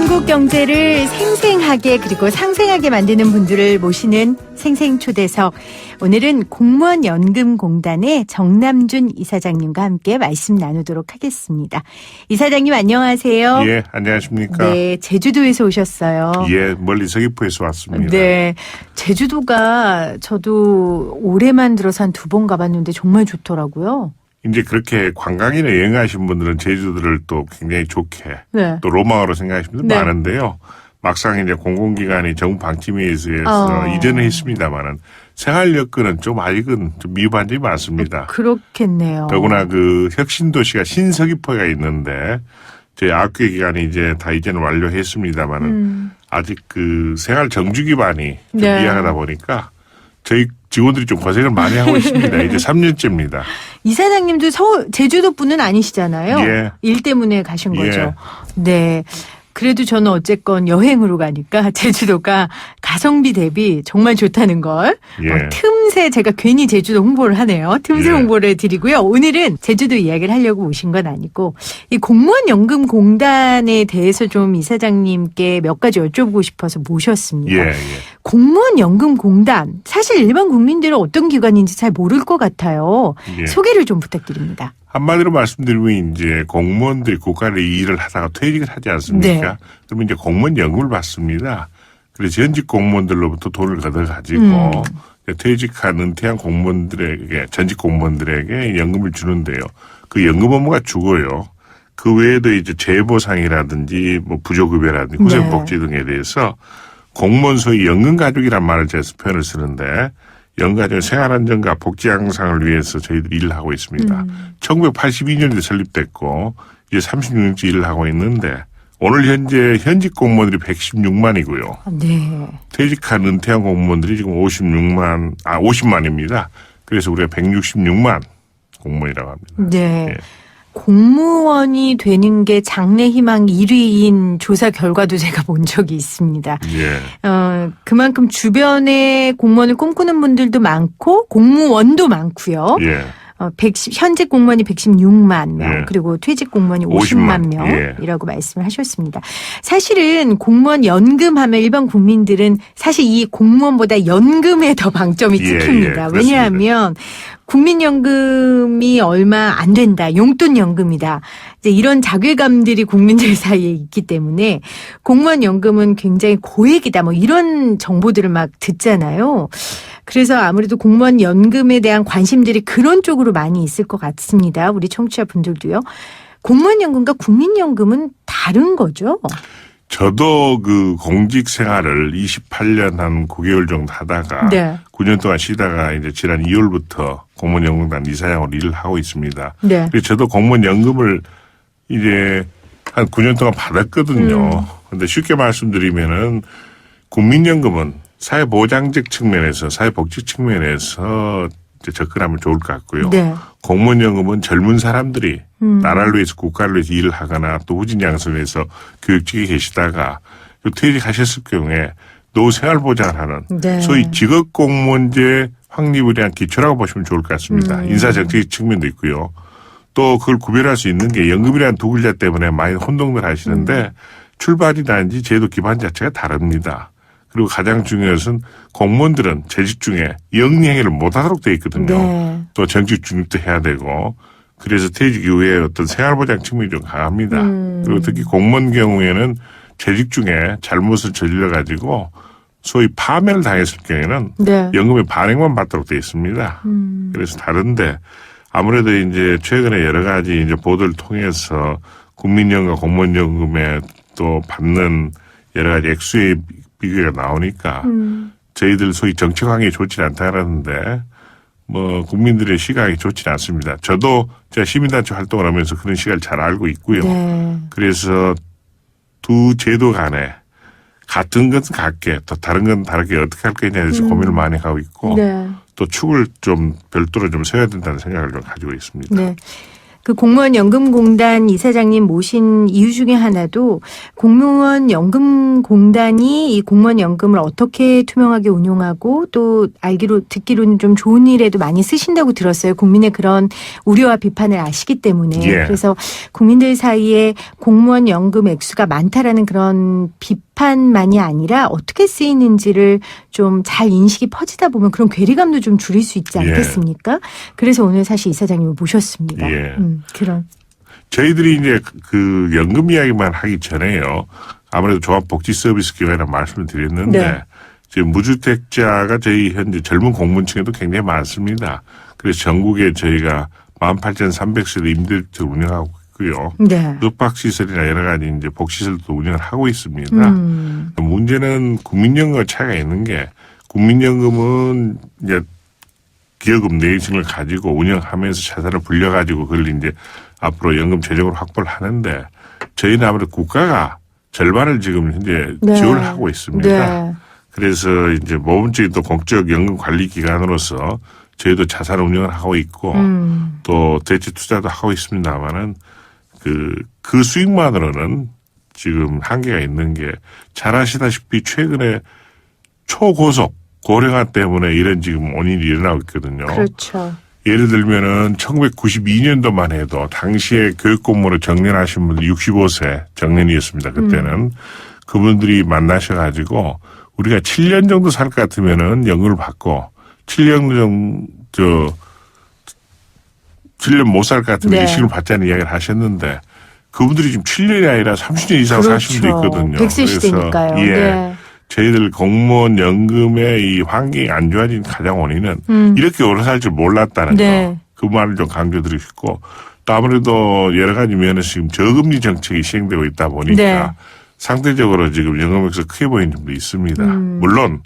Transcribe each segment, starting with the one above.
한국 경제를 생생하게 그리고 상생하게 만드는 분들을 모시는 생생초대석. 오늘은 공무원연금공단의 정남준 이사장님과 함께 말씀 나누도록 하겠습니다. 이사장님 안녕하세요. 예, 안녕하십니까. 네, 제주도에서 오셨어요. 예, 멀리 서귀포에서 왔습니다. 네, 제주도가 저도 올해만 들어서 한 2번 가봤는데 정말 좋더라고요. 이제 그렇게 관광이나 여행하신 분들은 제주도를 또 굉장히 좋게 네. 또 로망으로 생각하시는 분들 네. 많은데요. 막상 이제 공공기관이 정부 방침에 의해서 이전은 했습니다만은 생활 여건은 좀 아직은 좀 미흡한 점이 많습니다. 그렇겠네요. 더구나 그 혁신도시가 신서귀포가 있는데 저희 학교 기관이 이제 다 이전을 완료했습니다만은 아직 그 생활 정주 기반이 좀 네. 미약하다 보니까 저희 직원들이 좀 고생을 많이 하고 있습니다. 이제 3년째입니다. 이사장님도 제주도 분은 아니시잖아요. 예. 일 때문에 가신 거죠. 예. 네. 그래도 저는 어쨌건 여행으로 가니까 제주도가 가성비 대비 정말 좋다는 걸. 예. 틈새 제가 괜히 제주도 홍보를 하네요. 틈새 예. 홍보를 드리고요. 오늘은 제주도 이야기를 하려고 오신 건 아니고 이 공무원연금공단에 대해서 좀 이사장님께 몇 가지 여쭤보고 싶어서 모셨습니다. 예, 예. 공무원연금공단 사실 일반 국민들은 어떤 기관인지 잘 모를 것 같아요. 예. 소개를 좀 부탁드립니다. 한마디로 말씀드리면 이제 공무원들이 국가의 일을 하다가 퇴직을 하지 않습니까? 네. 그러면 이제 공무원 연금을 받습니다. 그래서 전직 공무원들로부터 돈을 걷어가지고 퇴직한 은퇴한 공무원들에게 전직 공무원들에게 연금을 주는데요. 그 연금 업무가 주고요. 그 외에도 이제 재보상이라든지 뭐 부조급여라든지 후생복지 등에 대해서 공무원 소위 연금가족이란 말을 제가 표현을 쓰는데 연가족 생활안정과 복지 향상을 위해서 저희들이 일을 하고 있습니다. 1982년에 설립됐고 이제 36년째 일을 하고 있는데 오늘 현재 현직 공무원들이 116만이고요. 네. 퇴직한 은퇴한 공무원들이 지금 50만입니다. 그래서 우리가 166만 공무원이라고 합니다. 네. 예. 공무원이 되는 게 장래 희망 1위인 조사 결과도 제가 본 적이 있습니다. 예. 그만큼 주변에 공무원을 꿈꾸는 분들도 많고 공무원도 많고요. 예. 현직 공무원이 116만 명, 예. 그리고 퇴직 공무원이 50만 50만, 명이라고 말씀을 하셨습니다. 사실은 공무원 연금하면 일반 국민들은 사실 이 공무원보다 연금에 더 방점이 예, 찍힙니다. 예, 왜냐하면 국민연금이 얼마 안 된다, 용돈연금이다. 이제 이런 자괴감들이 국민들 사이에 있기 때문에 공무원 연금은 굉장히 고액이다, 뭐 이런 정보들을 막 듣잖아요. 그래서 아무래도 공무원 연금에 대한 관심들이 그런 쪽으로 많이 있을 것 같습니다. 우리 청취자분들도요. 공무원 연금과 국민연금은 다른 거죠? 저도 그 공직 생활을 28년 한 9개월 정도 하다가 네. 9년 동안 쉬다가 이제 지난 2월부터 공무원연금단 이사장으로 일을 하고 있습니다. 네. 그래서 저도 공무원연금을 이제 한 9년 동안 받았거든요. 근데 쉽게 말씀드리면은 국민연금은 사회보장적 측면에서 사회복지 측면에서 이제 접근하면 좋을 것 같고요. 네. 공무원연금은 젊은 사람들이 나라를 위해서 국가를 위해서 일을 하거나 또 후진 양성을 위해서 교육직에 계시다가 퇴직하셨을 경우에 노후 생활 보장을 하는 네. 소위 직업공무원제 확립을 위한 기초라고 보시면 좋을 것 같습니다. 인사정책 측면도 있고요. 또 그걸 구별할 수 있는 게 연금이라는 두 글자 때문에 많이 혼동들 하시는데 출발이라든지 제도 기반 자체가 다릅니다. 그리고 가장 중요한 것은 공무원들은 재직 중에 영리행위를 못하도록 되어 있거든요. 네. 또 정직 중립도 해야 되고 그래서 퇴직 이후에 어떤 생활보장 측면이 좀 강합니다. 그리고 특히 공무원 경우에는 재직 중에 잘못을 저질러 가지고 소위 파면을 당했을 경우에는 네. 연금의 반액만 받도록 되어 있습니다. 그래서 다른데 아무래도 이제 최근에 여러 가지 이제 보도를 통해서 국민연금과 공무원연금에 또 받는 여러 가지 액수의 비교가 나오니까 저희들 소위 정책 환경이 좋지 않다라는데 뭐 국민들의 시각이 좋지 않습니다. 저도 제가 시민단체 활동을 하면서 그런 시각을 잘 알고 있고요. 네. 그래서 두 제도 간에 같은 것은 같게 또 다른 건 다르게 어떻게 할 거냐에 대해서 고민을 많이 하고 있고 네. 또 축을 좀 별도로 좀 세워야 된다는 생각을 좀 가지고 있습니다. 네. 그 공무원연금공단 이사장님 모신 이유 중에 하나도 공무원연금공단이 이 공무원연금을 어떻게 투명하게 운용하고 또 듣기로는 좀 좋은 일에도 많이 쓰신다고 들었어요. 국민의 그런 우려와 비판을 아시기 때문에. 예. 그래서 국민들 사이에 공무원연금 액수가 많다라는 그런 비판만이 아니라 어떻게 쓰이는지를 좀 잘 인식이 퍼지다 보면 그런 괴리감도 좀 줄일 수 있지 않겠습니까? 그래서 오늘 사실 이사장님을 모셨습니다. 예. 그런. 저희들이 이제 그 연금 이야기만 하기 전에요. 아무래도 종합복지 서비스 기관이라고 말씀을 드렸는데 네. 지금 무주택자가 저희 현재 젊은 공무원층에도 굉장히 많습니다. 그래서 전국에 저희가 18,300세대 임대주택을 운영하고 있고요. 네. 숙박시설이나 여러 가지 이제 복지시설도 운영을 하고 있습니다. 문제는 국민연금과 차이가 있는 게 국민연금은 이제 기여금 내신을 가지고 운영하면서 자산을 불려가지고 그걸 이제 앞으로 연금 재정으로 확보를 하는데 저희는 아무래도 국가가 절반을 지금 현재 네. 지원을 하고 있습니다. 네. 그래서 이제 모범적인 또 공적 연금 관리 기관으로서 저희도 자산 운영을 하고 있고 또 대체 투자도 하고 있습니다만은 그 수익만으로는 지금 한계가 있는 게 잘 아시다시피 최근에 초고속 고령화 때문에 이런 지금 원인이 일어나고 있거든요. 그렇죠. 예를 들면은 1992년도만 해도 당시에 교육공무원을 정년하신 분들 65세 정년이었습니다. 그때는 그분들이 만나셔가지고 우리가 7년 정도 살 것 같으면은 연금을 받고 7년 못 살 것 같으면 네. 일시금을 받자는 이야기를 하셨는데 그분들이 지금 7년이 아니라 30년 이상 그렇죠. 사신 분도 있거든요. 100세 시대니까요. 예. 네. 저희들 공무원 연금의 이 환경이 안 좋아진 가장 원인은 이렇게 오래 살 줄 몰랐다는 네. 거. 그 말을 좀 강조드리고 싶고 또 아무래도 여러 가지 면에서 지금 저금리 정책이 시행되고 있다 보니까 네. 상대적으로 지금 연금액에서 크게 보이는 점도 있습니다. 물론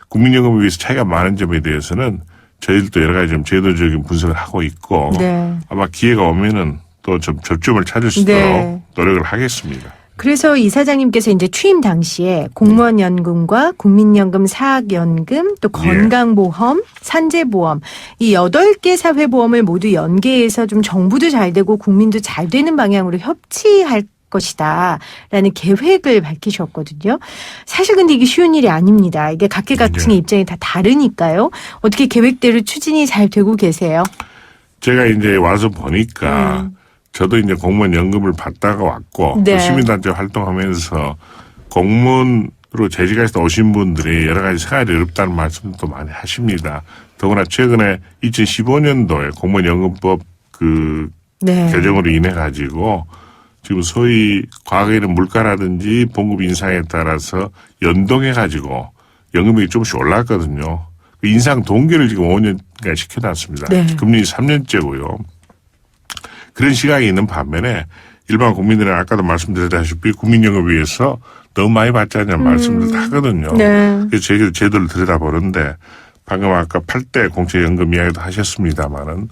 국민연금에 비해서 차이가 많은 점에 대해서는 저희들도 여러 가지 좀 제도적인 분석을 하고 있고 네. 아마 기회가 오면은 또 좀 접점을 찾을 수 있도록 네. 노력을 하겠습니다. 그래서 이사장님께서 이제 취임 당시에 공무원연금과 국민연금 사학연금 또 건강보험, 산재보험 이 8개 사회보험을 모두 연계해서 좀 정부도 잘 되고 국민도 잘 되는 방향으로 협치할 것이다라는 계획을 밝히셨거든요. 사실 근데 이게 쉬운 일이 아닙니다. 이게 각계각층의 입장이 다 다르니까요. 어떻게 계획대로 추진이 잘 되고 계세요? 제가 이제 와서 보니까 저도 이제 공무원 연금을 받다가 왔고 네. 또 시민단체 활동하면서 공무원으로 재직해서 오신 분들이 여러 가지 생활이 어렵다는 말씀도 많이 하십니다. 더구나 최근에 2015년도에 공무원 연금법 네. 개정으로 인해 가지고 지금 소위 과거에는 물가라든지 봉급 인상에 따라서 연동해 가지고 연금액이 조금씩 올랐거든요. 그 인상 동기를 지금 5년간 시켜놨습니다. 네. 금리 3년째고요. 그런 시각이 있는 반면에 일반 국민들은 아까도 말씀드렸다시피 국민연금에 비해서 너무 많이 받지 않냐는 말씀을 하거든요. 네. 그래서 저희가 제도를 들여다보는데 방금 아까 8대 공채연금 이야기도 하셨습니다마는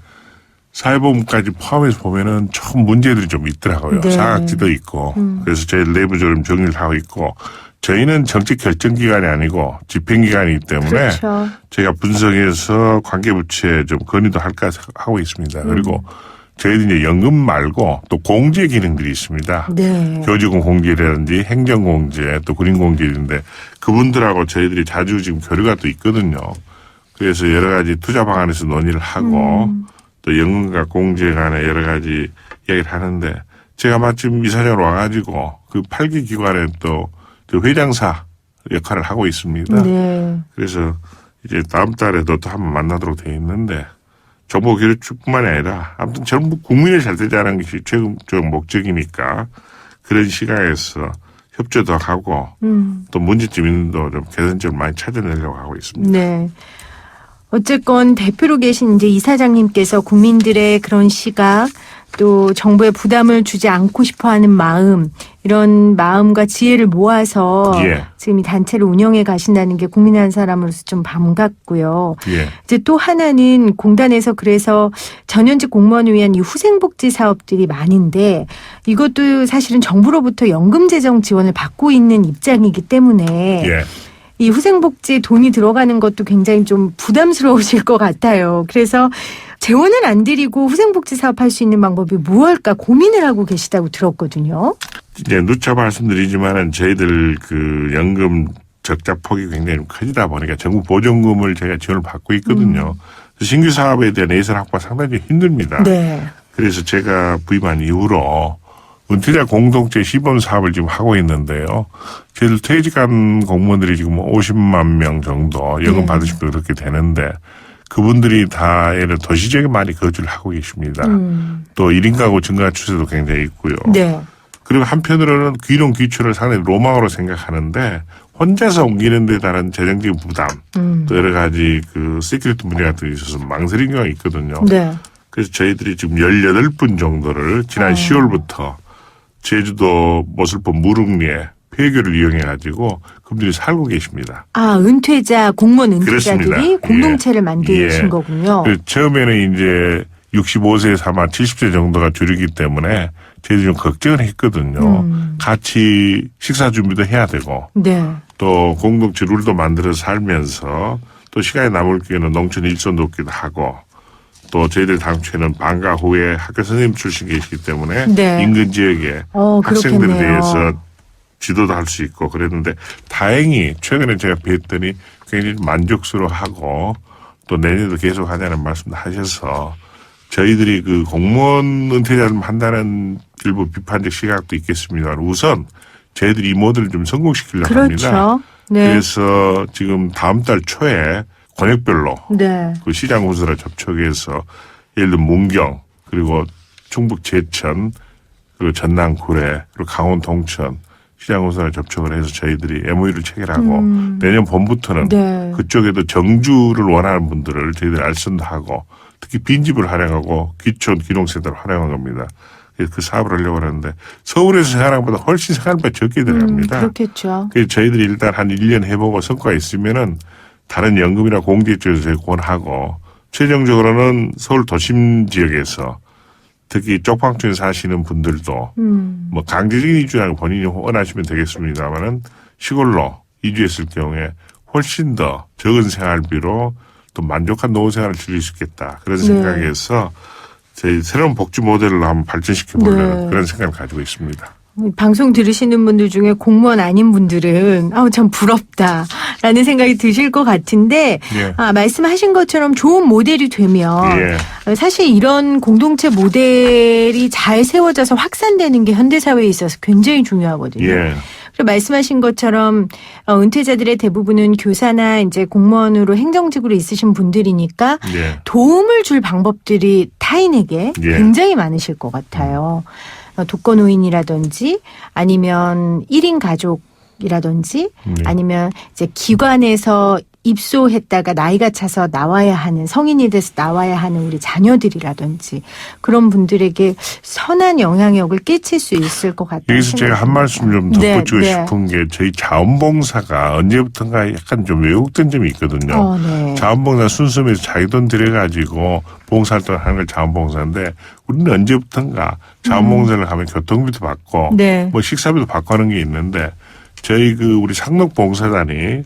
사회보험까지 포함해서 보면은 좀 문제들이 좀 있더라고요. 네. 사각지도 있고. 그래서 저희 내부적으로 좀 정리를 하고 있고 저희는 정책 결정기관이 아니고 집행기관이기 때문에 그렇죠. 저희가 분석해서 관계부처에 좀 건의도 할까 하고 있습니다. 그리고 저희도 이제 연금 말고 또 공제 기능들이 있습니다. 네. 교직원 공제라든지 행정공제 또 군인공제인데 그분들하고 저희들이 자주 지금 교류가 또 있거든요. 그래서 여러 가지 투자 방안에서 논의를 하고 또 연금과 공제 간에 여러 가지 이야기를 하는데 제가 마침 이사장으로 와가지고 그 8기 기관에 또 회장사 역할을 하고 있습니다. 네. 그래서 이제 다음 달에도 또 한번 만나도록 돼 있는데 정보 교류뿐만이 아니라 아무튼 전부 국민이 잘 되자는 것이 최종적 목적이니까 그런 시각에서 협조도 하고 또 문제점 있는 도 좀 개선점을 많이 찾아내려고 하고 있습니다. 네. 어쨌건 대표로 계신 이제 이사장님께서 국민들의 그런 시각 또 정부의 부담을 주지 않고 싶어하는 마음 이런 마음과 지혜를 모아서 예. 지금 이 단체를 운영해 가신다는 게 국민 한 사람으로서 좀 반갑고요. 예. 이제 또 하나는 공단에서 그래서 전현직 공무원을 위한 이 후생복지 사업들이 많은데 이것도 사실은 정부로부터 연금 재정 지원을 받고 있는 입장이기 때문에 예. 이 후생복지에 돈이 들어가는 것도 굉장히 좀 부담스러우실 것 같아요. 그래서 재원은 안 드리고 후생복지 사업 할 수 있는 방법이 무엇일까 고민을 하고 계시다고 들었거든요. 이제 누차 말씀드리지만은 저희들 그 연금 적자 폭이 굉장히 좀 커지다 보니까 정부 보존금을 제가 지원을 받고 있거든요. 신규 사업에 대한 예산 확보가 상당히 힘듭니다. 네. 그래서 제가 부임한 이후로 은퇴자 공동체 시범 사업을 지금 하고 있는데요. 저희들 퇴직한 공무원들이 지금 50만 명 정도 연금 네. 받으시면 그렇게 되는데 그분들이 다 예를 도시 지역에 많이 거주를 하고 계십니다. 또 1인 가구 증가 추세도 굉장히 있고요. 네. 그리고 한편으로는 귀농 귀촌을 상당히 로망으로 생각하는데 혼자서 옮기는 데 따른 재정적인 부담 또 여러 가지 그 시큐리티 문제 같은 게 있어서 망설이는 경우가 있거든요. 네. 그래서 저희들이 지금 18분 정도를 지난 10월부터 제주도 모슬포 무릉리에 폐교를 이용해가지고 그분들이 살고 계십니다. 아, 은퇴자, 공무원 은퇴자들이 그렇습니다. 공동체를 예. 만드신 예. 거군요. 처음에는 이제 65세에서 아마 70세 정도가 주류기 때문에 저희들이 좀 걱정을 했거든요. 같이 식사 준비도 해야 되고 네. 또 공동체 룰도 만들어 살면서 또 시간이 남을 기회는 농촌 일손 돕기도 하고 또 저희들 당초에는 방과 후에 학교 선생님 출신 계시기 때문에 네. 인근 지역에 학생들에 그렇겠네요. 대해서 지도도 할 수 있고 그랬는데 다행히 최근에 제가 뵀더니 굉장히 만족스러워하고 또 내년에도 계속 하자는 말씀도 하셔서 저희들이 그 공무원 은퇴자를 한다는 일부 비판적 시각도 있겠습니다만 우선 저희들이 이 모델을 좀 성공시키려고 합니다. 그렇죠. 네. 그래서 지금 다음 달 초에 권역별로 네. 그 시장 군수라 접촉해서 예를 들어 문경 그리고 충북 제천 그리고 전남 구례 그리고 강원 동천 시장 군수라 접촉을 해서 저희들이 MOU를 체결하고 내년 봄부터는 네. 그쪽에도 정주를 원하는 분들을 저희들이 알선도 하고 특히 빈집을 활용하고 귀촌 귀농센터를 활용한 겁니다. 그래서 그 사업을 하려고 하는데 서울에서 생활하는 것보다 훨씬 생활비가 적게 들어갑니다. 그렇겠죠. 그래서 저희들이 일단 한 1년 해보고 성과가 있으면은 다른 연금이나 공제 쪽에서 권하고 최종적으로는 서울 도심 지역에서 특히 쪽방촌에 사시는 분들도 뭐 강제적인 이주라고 본인이 원하시면 되겠습니다만은 시골로 이주했을 경우에 훨씬 더 적은 생활비로 또 만족한 노후 생활을 즐길 수 있겠다. 그런 생각에서 저희 새로운 복지 모델을 한번 발전시켜 보려는 그런 생각을 가지고 있습니다. 방송 들으시는 분들 중에 공무원 아닌 분들은 참 부럽다라는 생각이 드실 것 같은데 예. 말씀하신 것처럼 좋은 모델이 되면 예. 사실 이런 공동체 모델이 잘 세워져서 확산되는 게 현대사회에 있어서 굉장히 중요하거든요. 예. 그리고 말씀하신 것처럼 은퇴자들의 대부분은 교사나 이제 공무원으로 행정직으로 있으신 분들이니까 예. 도움을 줄 방법들이 타인에게 예. 굉장히 많으실 것 같아요. 독거노인이라든지 아니면 1인 가족이라든지 아니면 이제 기관에서 입소했다가 나이가 차서 나와야 하는 성인이 돼서 나와야 하는 우리 자녀들이라든지 그런 분들에게 선한 영향력을 끼칠 수 있을 것 같아요. 여기서 제가 한 말씀 좀 덧붙이고 싶은 게 저희 자원봉사가 언제부턴가 약간 좀 왜곡된 점이 있거든요. 네. 자원봉사 순수에서 자기 돈 들여가지고 봉사활동을 하는 걸 자원봉사인데 우리는 언제부턴가 자원봉사를 하면 교통비도 받고 네. 뭐 식사비도 받고 하는 게 있는데 저희 그 우리 상록봉사단이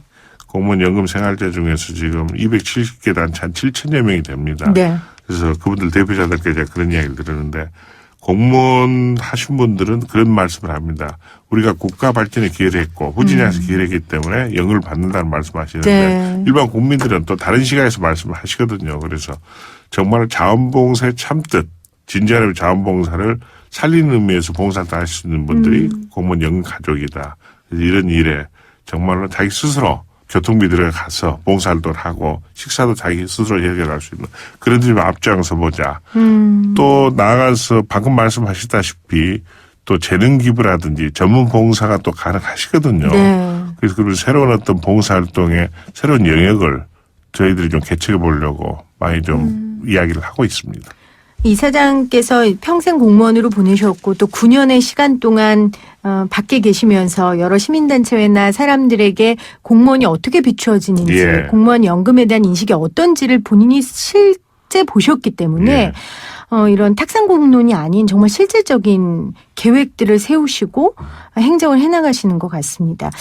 공무원 연금 생활자 중에서 지금 270개 단체 한 7천여 명이 됩니다. 네. 그래서 그분들 대표자들께 제가 그런 이야기를 들었는데 공무원 하신 분들은 그런 말씀을 합니다. 우리가 국가 발전에 기여를 했고 후진해서 기여를 했기 때문에 연금을 받는다는 말씀하시는데 네. 일반 국민들은 또 다른 시각에서 말씀을 하시거든요. 그래서 정말 자원봉사에 참뜻 진지한 자원봉사를 살리는 의미에서 봉사활동 할 수 있는 분들이 공무원 연금 가족이다. 그래서 이런 일에 정말로 자기 스스로 교통비 들어가서 봉사활동을 하고 식사도 자기 스스로 해결할 수 있는 그런 데 좀 앞장서 보자. 또 나아가서 방금 말씀하셨다시피 또 재능 기부라든지 전문 봉사가 또 가능하시거든요. 네. 그래서 그런 새로운 어떤 봉사활동의 새로운 영역을 저희들이 좀 개척해 보려고 많이 좀 이야기를 하고 있습니다. 이사장께서 평생 공무원으로 보내셨고 또 9년의 시간 동안 밖에 계시면서 여러 시민단체나 사람들에게 공무원이 어떻게 비추어지는지 예. 공무원 연금에 대한 인식이 어떤지를 본인이 실제 보셨기 때문에 예. 이런 탁상공론이 아닌 정말 실질적인 계획들을 세우시고 행정을 해나가시는 것 같습니다.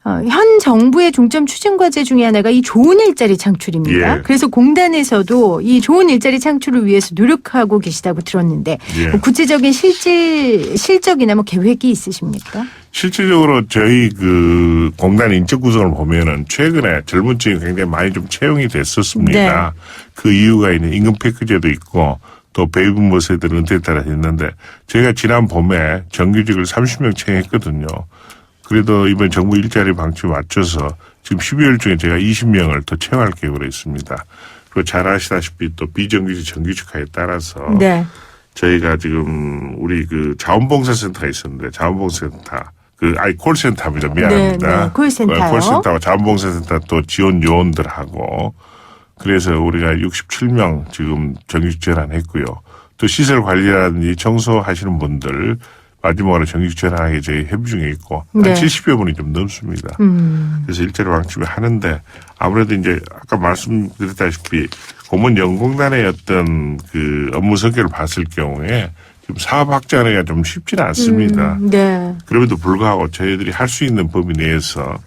현 정부의 중점 추진 과제 중에 하나가 이 좋은 일자리 창출입니다. 예. 그래서 공단에서도 이 좋은 일자리 창출을 위해서 노력하고 계시다고 들었는데 예. 뭐 구체적인 실적이나 뭐 계획이 있으십니까? 실질적으로 저희 그 공단 인적 구성을 보면은 최근에 젊은 층이 굉장히 많이 좀 채용이 됐었습니다. 네. 그 이유가 있는 임금 패키지도 있고 또 베이비부모 세대를 은퇴에 따라 했는데 제가 지난 봄에 정규직을 30명 채용했거든요. 그래도 이번 정부 일자리 방침에 맞춰서 지금 12월 중에 제가 20명을 더 채용할 계획으로 있습니다. 그리고 잘 아시다시피 또 비정규직 정규직화에 따라서 네. 저희가 지금 우리 그 자원봉사센터가 있었는데 자원봉사센터 콜센터입니다. 미안합니다. 네, 네. 콜센터요. 콜센터와 자원봉사센터 또 지원 요원들하고 그래서 우리가 67명 지금 정규직 전환했고요. 또 시설 관리라든지 청소하시는 분들 마지막으로 정규직 전환하기 저희 협의 중에 있고 한 네. 70여 분이 좀 넘습니다. 그래서 일자리 방침을 하는데 아무래도 이제 아까 말씀드렸다시피 공무원연공단의 어떤 그 업무 성격을 봤을 경우에 지금 사업 확장하기가 좀 쉽지는 않습니다. 네. 그럼에도 불구하고 저희들이 할 수 있는 범위 내에서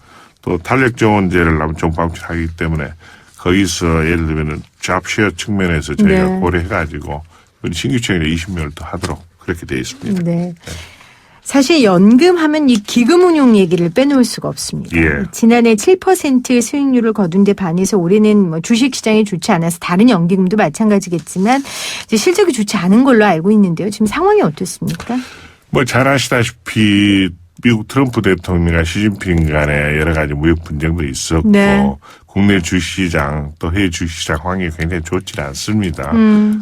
또 탄력 지원제를 남쪽 방출하기 때문에 거기서 예를 들면은 잡시어 측면에서 저희가 네. 고려해가지고 신규 채용을 20명을 더 하도록 그렇게 되어 있습니다. 네. 사실 연금 하면 이 기금 운용 얘기를 빼놓을 수가 없습니다. 예. 지난해 7% 수익률을 거둔 데 반해서 올해는 뭐 주식 시장이 좋지 않아서 다른 연기금도 마찬가지겠지만 이제 실적이 좋지 않은 걸로 알고 있는데요. 지금 상황이 어떻습니까? 뭐 잘 아시다시피 미국 트럼프 대통령과 시진핑 간에 여러 가지 무역 분쟁도 있었고 네. 국내 주시장 또 해외 주시장 환경이 굉장히 좋지 않습니다.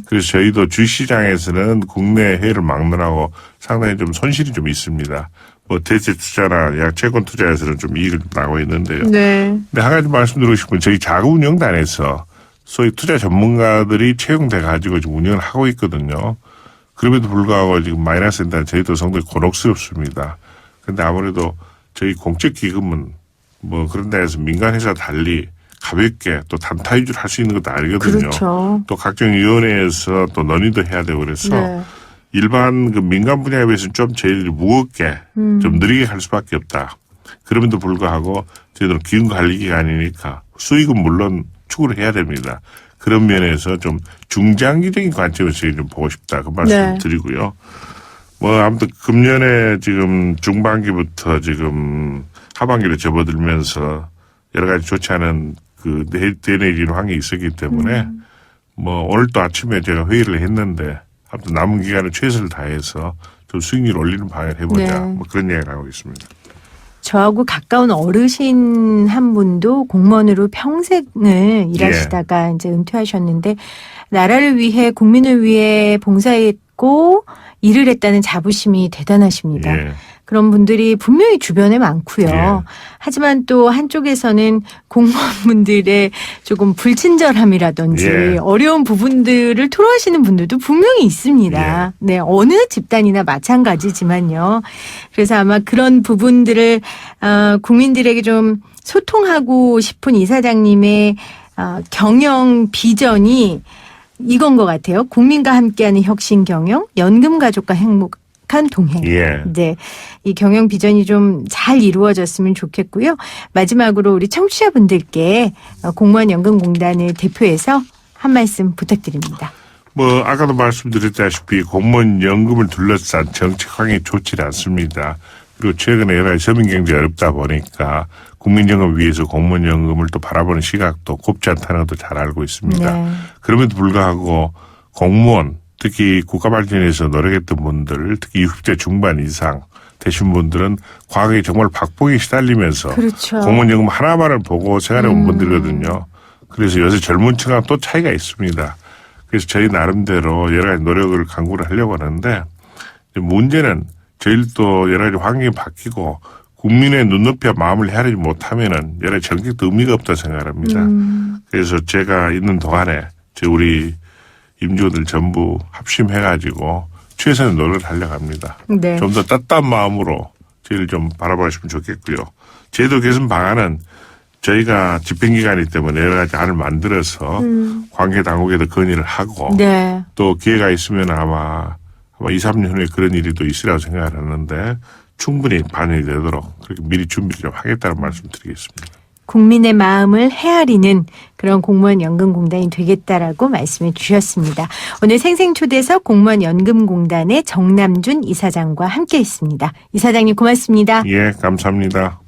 그래서 저희도 주시장에서는 국내 해외를 막론하고 상당히 좀 손실이 좀 있습니다. 뭐 대체 투자나 약 채권 투자에서는 좀 이익을 나고 있는데요. 네. 근데 한 가지 말씀드리고 싶은 건 저희 자금운용단에서 소위 투자 전문가들이 채용돼 가지고 지금 운영을 하고 있거든요. 그럼에도 불구하고 지금 마이너스 된다는 저희도 상당히 곤혹스럽습니다. 근데 아무래도 저희 공적 기금은 뭐 그런 데에서 민간 회사 달리 가볍게 또 단타 위주로 할 수 있는 것도 아니거든요. 그렇죠. 또 각종 위원회에서 또 논의도 해야 되고 그래서 네. 일반 그 민간 분야에 비해서는 좀 저희들이 무겁게 좀 느리게 할 수밖에 없다. 그럼에도 불구하고 저희들은 기금 관리 기관이니까 수익은 물론 추구를 해야 됩니다. 그런 면에서 좀 중장기적인 관점에서 저희 좀 보고 싶다. 그 말씀 네. 드리고요. 뭐 아무튼 금년에 지금 중반기부터 지금 하반기로 접어들면서 여러 가지 좋지 않은 그 대내적인 환경이 있었기 때문에 뭐 오늘 또 아침에 제가 회의를 했는데 아무튼 남은 기간에 최선을 다해서 좀 수익률 올리는 방향을 해보자. 네. 뭐 그런 이야기를 하고 있습니다. 저하고 가까운 어르신 한 분도 공무원으로 평생을 일하시다가 이제 은퇴하셨는데 나라를 위해 국민을 위해 봉사했고 일을 했다는 자부심이 대단하십니다. 예. 그런 분들이 분명히 주변에 많고요. 예. 하지만 또 한쪽에서는 공무원분들의 조금 불친절함이라든지 예. 어려운 부분들을 토로하시는 분들도 분명히 있습니다. 예. 네, 어느 집단이나 마찬가지지만요. 그래서 아마 그런 부분들을 국민들에게 좀 소통하고 싶은 이사장님의 경영 비전이 이건 것 같아요. 국민과 함께하는 혁신 경영, 연금 가족과 행복한 동행. 예. 네, 이 경영 비전이 좀 잘 이루어졌으면 좋겠고요. 마지막으로 우리 청취자분들께 공무원 연금공단을 대표해서 한 말씀 부탁드립니다. 뭐 아까도 말씀드렸다시피 공무원 연금을 둘러싼 정책 환경이 좋지 않습니다. 그리고 최근에 여러 가지 서민 경제 어렵다 보니까 국민연금 위해서 공무원 연금을 또 바라보는 시각도 곱지 않다는 것도 잘 알고 있습니다. 네. 그럼에도 불구하고 공무원 특히 국가 발전에서 노력했던 분들 특히 60대 중반 이상 되신 분들은 과거에 정말 박봉에 시달리면서 그렇죠. 공무원 연금 하나만을 보고 생활해 온 분들이거든요. 그래서 요새 젊은 층과 또 차이가 있습니다. 그래서 저희 나름대로 여러 가지 노력을 강구를 하려고 하는데 문제는 저희도 여러 가지 환경이 바뀌고 국민의 눈높이와 마음을 헤아리지 못하면은 여러 가지 정책도 의미가 없다 생각합니다. 그래서 제가 있는 동안에 우리 임직원들 전부 합심해가지고 최선의 노력을 하려고 합니다. 네. 좀 더 따뜻한 마음으로 저희를 좀 바라보시면 좋겠고요. 제도 개선 방안은 저희가 집행기관이기 때문에 여러 가지 안을 만들어서 관계 당국에도 건의를 하고 네. 또 기회가 있으면 아마 2, 3년 후에 그런 일이 또 있으라고 생각을 하는데 충분히 반영이 되도록 그렇게 미리 준비를 좀 하겠다는 말씀 드리겠습니다. 국민의 마음을 헤아리는 그런 공무원연금공단이 되겠다라고 말씀해 주셨습니다. 오늘 생생초대석 공무원연금공단의 정남준 이사장과 함께했습니다. 이사장님 고맙습니다. 예, 감사합니다.